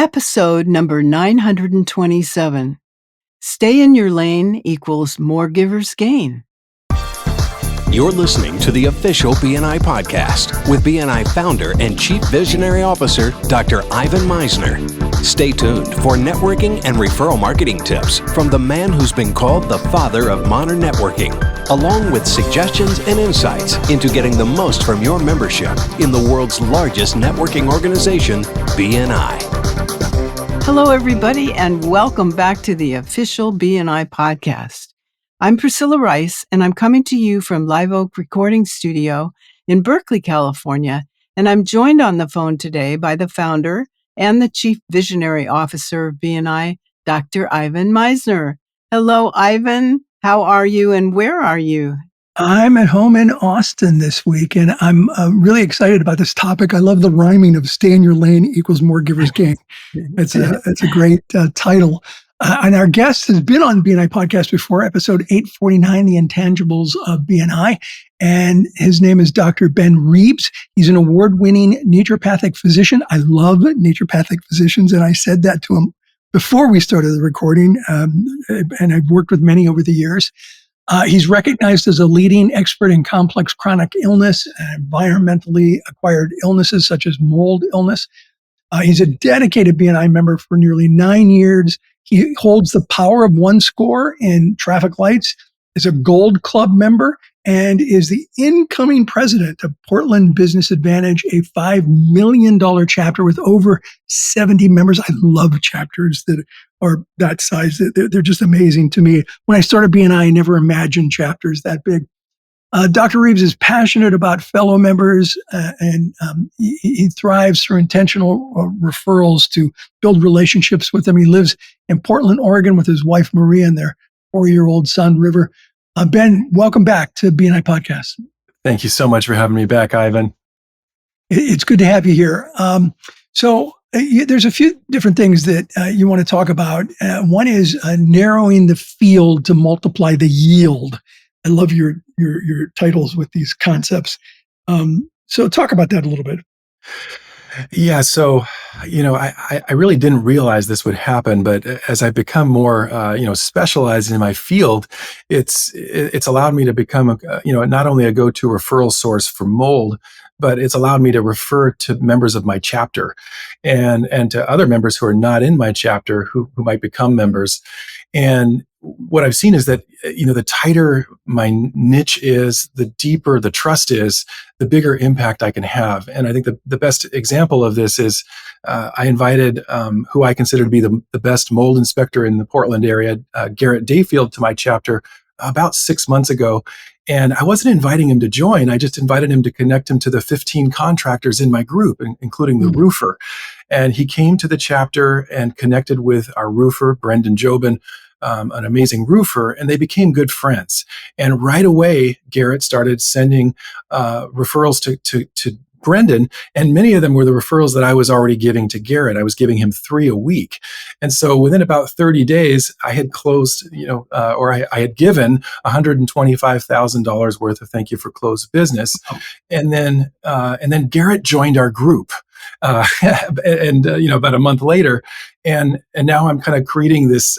Episode number 927. Stay in your lane equals more givers gain. You're listening to the official BNI podcast with BNI founder and Chief Visionary Officer, Dr. Ivan Meisner. Stay tuned for networking and referral marketing tips from the man who's been called the father of modern networking, along with suggestions and insights into getting the most from your membership in the world's largest networking organization, BNI. Hello, everybody, and welcome back to the official BNI podcast. I'm Priscilla Rice, and I'm coming to you from Live Oak Recording Studio in Berkeley, California, and I'm joined on the phone today by the founder and the Chief Visionary Officer of BNI, Dr. Ivan Meisner. Hello, Ivan. How are you, and where are you? I'm at home in Austin this week, and I'm really excited about this topic. I love the rhyming of "stay in your lane equals more givers gain." It's a great title. And our guest has been on BNI podcast before, episode 849, The Intangibles of BNI. And his name is Dr. Ben Reeves. He's an award-winning naturopathic physician. I love naturopathic physicians, and I said that to him before we started the recording, and I've worked with many over the years. He's recognized as a leading expert in complex chronic illness and environmentally acquired illnesses such as mold illness. He's a dedicated BNI member for nearly 9 years. He holds the Power of One score in traffic lights, is a Gold Club member, and is the incoming president of Portland Business Advantage, a $5 million chapter with over 70 members. I love chapters that are that size. They're just amazing to me. When I started BNI, I never imagined chapters that big. Dr. Reeves is passionate about fellow members, and he thrives through intentional referrals to build relationships with them. He lives in Portland, Oregon with his wife, Maria, and their 4-year-old son, River. Ben, welcome back to BNI Podcast. Thank you so much for having me back, Ivan. It's good to have you here. There's a few different things that you want to talk about. One is narrowing the field to multiply the yield. I love your titles with these concepts. So talk about that a little bit. Yeah. So, I really didn't realize this would happen, but as I've become more, specialized in my field, it's allowed me to become, not only a go-to referral source for mold, but it's allowed me to refer to members of my chapter and to other members who are not in my chapter who might become members. And what I've seen is that, the tighter my niche is, the deeper the trust is, the bigger impact I can have. And I think the best example of this is I invited who I consider to be the best mold inspector in the Portland area, Garrett Dayfield, to my chapter about 6 months ago. And I wasn't inviting him to join. I just invited him to connect him to the 15 contractors in my group, including the roofer. And he came to the chapter and connected with our roofer, Brendan Jobin, an amazing roofer, and they became good friends. And right away, Garrett started sending referrals to Brendan, and many of them were the referrals that I was already giving to Garrett. I was giving him 3 a week. And so within about 30 days, I had closed, I had given $125,000 worth of thank you for closed business. And then Garrett joined our group. About a month later, and now I'm kind of creating this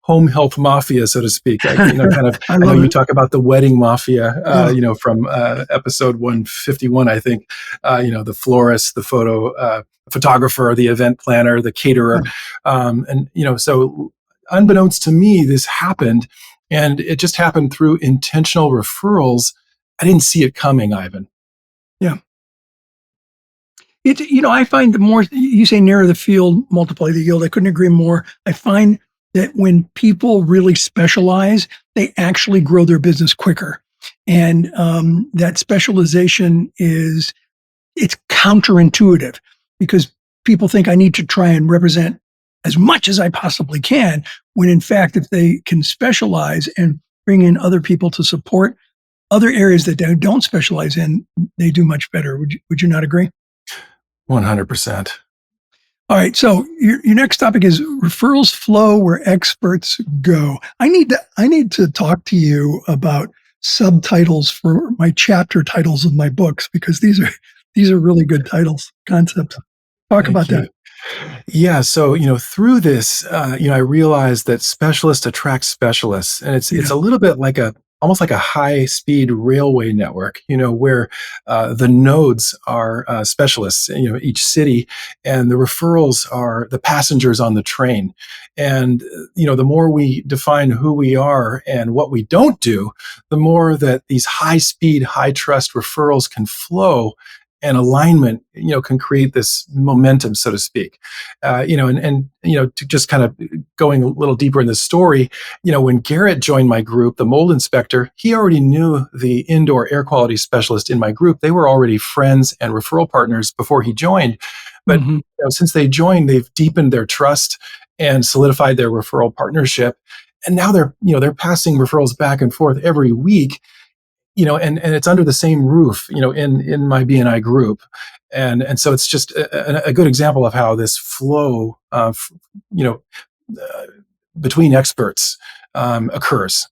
home health mafia, so to speak. I know you talk about the wedding mafia, from episode 151, I think. The florist, the photographer, the event planner, the caterer, so unbeknownst to me, this happened, and it just happened through intentional referrals. I didn't see it coming, Ivan. Yeah. I find the more you say narrow the field, multiply the yield, I couldn't agree more. I find that when people really specialize, they actually grow their business quicker. And that specialization it's counterintuitive because people think I need to try and represent as much as I possibly can, when in fact, if they can specialize and bring in other people to support other areas that they don't specialize in, they do much better. Would you not agree? 100%. All right. So your next topic is referrals flow where experts go. I need to talk to you about subtitles for my chapter titles of my books, because these are really good titles, concepts. Talk about that. Yeah. So, through this, I realized that specialists attract specialists, and it's Yeah. a little bit like almost like a high speed railway network, where the nodes are specialists, each city, and the referrals are the passengers on the train. And, the more we define who we are and what we don't do, the more that these high speed, high trust referrals can flow. And alignment, can create this momentum, so to speak. To just kind of going a little deeper in the story, when Garrett joined my group, the mold inspector, he already knew the indoor air quality specialist in my group. They were already friends and referral partners before he joined. But Hmm. since they joined, they've deepened their trust and solidified their referral partnership. And now they're passing referrals back and forth every week, and it's under the same roof, in my BNI group. And so it's just a good example of how this flow you know, uh, between experts occurs.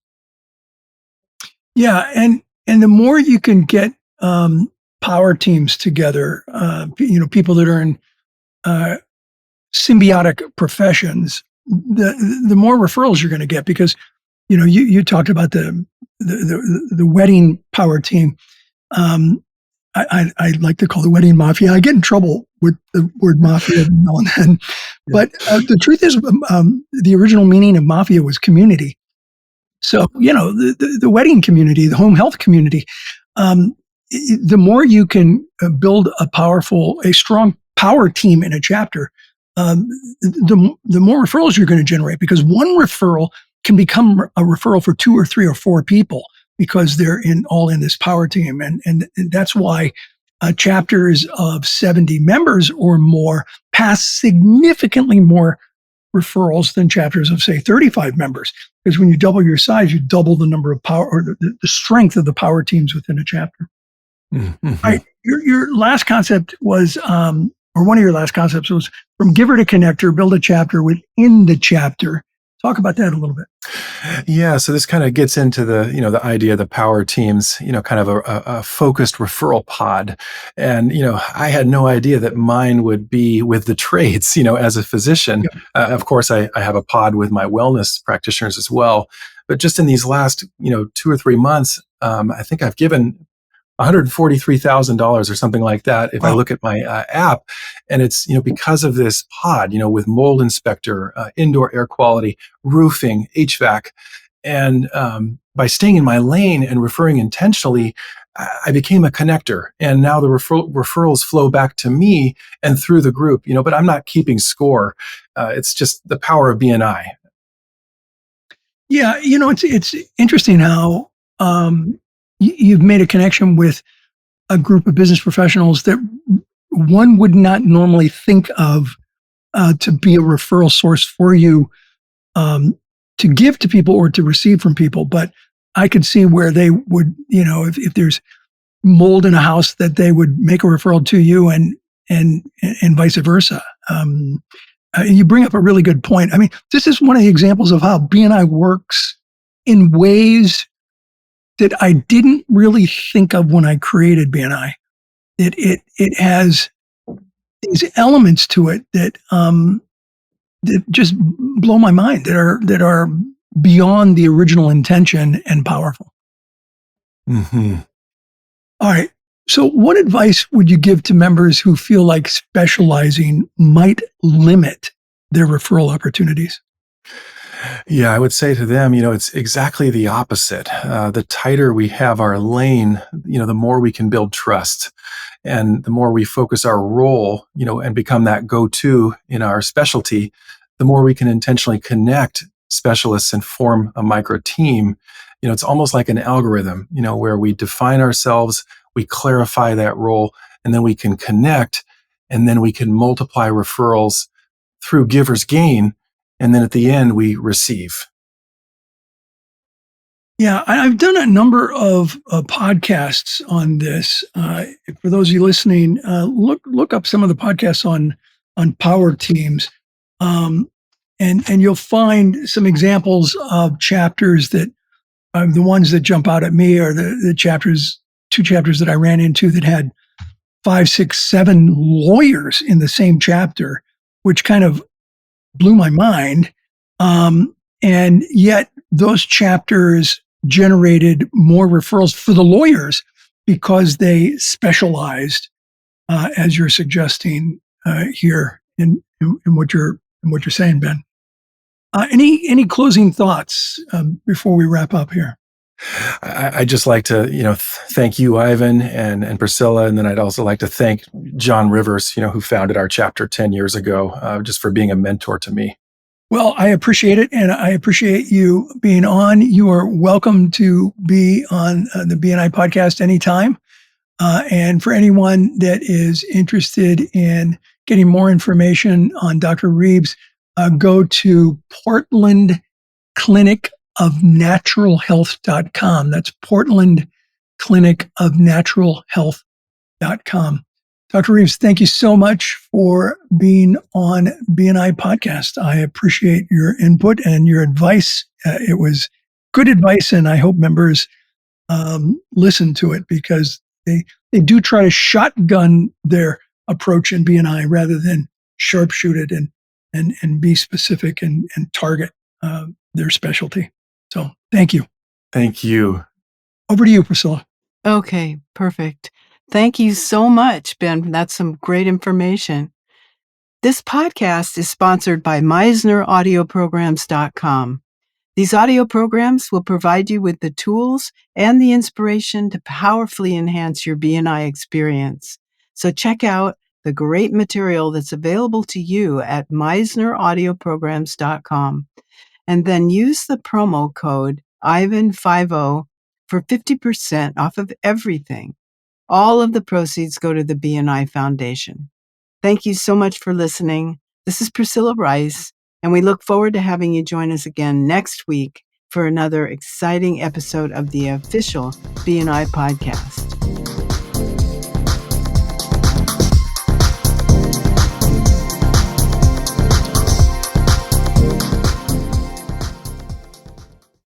Yeah, and the more you can get power teams together, people that are in uh, symbiotic professions, the more referrals you're going to get because you talked about the wedding power team. Um, I like to call the wedding mafia. I get in trouble with the word mafia now and then, Yeah. but the truth is, the original meaning of mafia was community. So, the wedding community, the home health community, um, the more you can build a strong power team in a chapter, um, the more referrals you're going to generate because one referral can become a referral for two or three or four people because they're all in this power team. And that's why chapters of 70 members or more pass significantly more referrals than chapters of, say, 35 members. Because when you double your size, you double the number of power or the strength of the power teams within a chapter. All Mm-hmm. right. Your last concept was, or one of your last concepts was from giver to connector, build a chapter within the chapter. Talk about that a little bit. Yeah, so this kind of gets into the idea of the power teams, kind of a focused referral pod. And, I had no idea that mine would be with the trades, as a physician. Yeah. Of course, I have a pod with my wellness practitioners as well. But just in these last, 2 or 3 months, I think I've given $143,000 or something like that if I Wow. look at my app. And it's, because of this pod, with mold inspector, indoor air quality, roofing, HVAC. And by staying in my lane and referring intentionally, I became a connector. And now the referrals flow back to me and through the group, but I'm not keeping score. It's just the power of BNI. Yeah. It's interesting how you've made a connection with a group of business professionals that one would not normally think of to be a referral source for you to give to people or to receive from people. But I could see where they would, if there's mold in a house, that they would make a referral to you and vice versa. You bring up a really good point. I mean, this is one of the examples of how BNI works in ways that I didn't really think of when I created BNI. It has these elements to it that just blow my mind, that are beyond the original intention and powerful. Mm-hmm. All right. So what advice would you give to members who feel like specializing might limit their referral opportunities? Yeah, I would say to them, it's exactly the opposite. The tighter we have our lane, the more we can build trust. And the more we focus our role, and become that go-to in our specialty, the more we can intentionally connect specialists and form a micro team. It's almost like an algorithm, where we define ourselves, we clarify that role, and then we can connect, and then we can multiply referrals through givers gain. And then at the end, we receive. Yeah, I've done a number of podcasts on this. For those of you listening, look up some of the podcasts on power teams, and you'll find some examples of chapters that the ones that jump out at me are the chapters, two chapters that I ran into that had 5, 6, 7 lawyers in the same chapter. which kind of blew my mind. And yet those chapters generated more referrals for the lawyers because they specialized, as you're suggesting here in what you're saying, Ben. Any closing thoughts before we wrap up here? I'd just like to, thank you, Ivan and Priscilla. And then I'd also like to thank John Rivers, who founded our chapter 10 years ago, just for being a mentor to me. Well, I appreciate it, and I appreciate you being on. You are welcome to be on the BNI podcast anytime. And for anyone that is interested in getting more information on Dr. Reeves, go to portlandclinicofnaturalhealth.com. That's portlandclinicofnaturalhealth.com. Dr. Reeves, thank you so much for being on BNI podcast. I appreciate your input and your advice. It was good advice, and I hope members listen to it because they do try to shotgun their approach in BNI rather than sharpshoot it and be specific and target their specialty. So thank you. Thank you. Over to you, Priscilla. Okay, perfect. Thank you so much, Ben. That's some great information. This podcast is sponsored by MeisnerAudioprograms.com. These audio programs will provide you with the tools and the inspiration to powerfully enhance your BNI experience. So check out the great material that's available to you at MeisnerAudioprograms.com. And then use the promo code IVAN50 for 50% off of everything. All of the proceeds go to the BNI Foundation. Thank you so much for listening. This is Priscilla Rice, and we look forward to having you join us again next week for another exciting episode of the official BNI podcast.